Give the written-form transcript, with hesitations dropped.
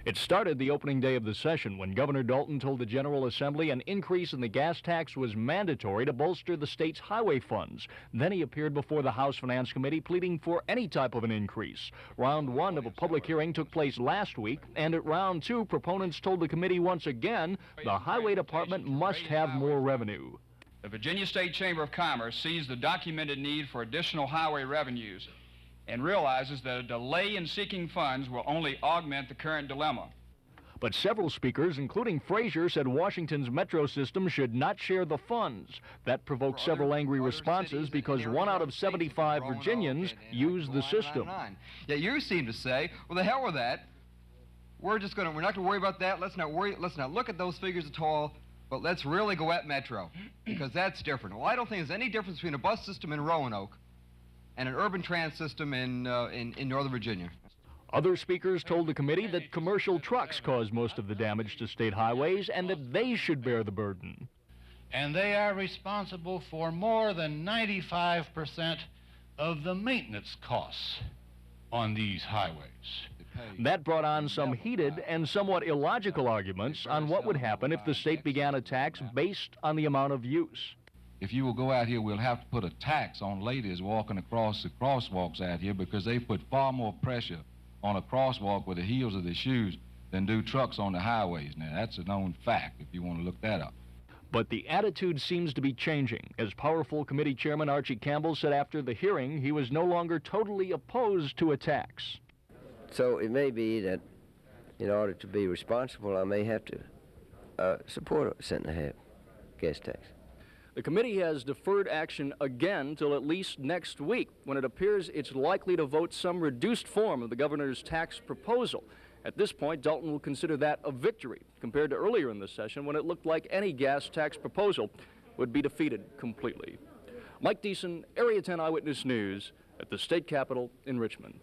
It started the opening day of the session when Governor Dalton told the General Assembly an increase in the gas tax was mandatory to bolster the state's highway funds. Then he appeared before the House Finance Committee pleading for any type of an increase. Round one of a public hearing took place last week, and at round two, proponents told the committee once again the Highway Department must have more revenue. The Virginia State Chamber of Commerce sees the documented need for additional highway revenues and realizes that a delay in seeking funds will only augment the current dilemma. But several speakers, including Frazier, said Washington's metro system should not share the funds. That provoked several angry responses because 1 out of 75 Virginians use the system. Yeah, you seem to say, well, the hell with that. We're not going to worry about that. Let's not look at those figures at all, but let's really go at metro, because that's different. Well, I don't think there's any difference between a bus system in Roanoke and an urban transit system in Northern Virginia. Other speakers told the committee that commercial trucks cause most of the damage to state highways and that they should bear the burden. And they are responsible for more than 95% of the maintenance costs on these highways. That brought on some heated and somewhat illogical arguments on what would happen if the state began a tax based on the amount of use. If you will go out here, we'll have to put a tax on ladies walking across the crosswalks out here, because they put far more pressure on a crosswalk with the heels of their shoes than do trucks on the highways. Now, that's a known fact if you want to look that up. But the attitude seems to be changing, as powerful committee chairman Archie Campbell said after the hearing he was no longer totally opposed to a tax. So it may be that in order to be responsible, I may have to support a cent-and-a-half gas tax. The committee has deferred action again till at least next week, when it appears it's likely to vote some reduced form of the governor's tax proposal. At this point, Dalton will consider that a victory, compared to earlier in the session when it looked like any gas tax proposal would be defeated completely. Mike Deason, Area 10 Eyewitness News, at the state capitol in Richmond.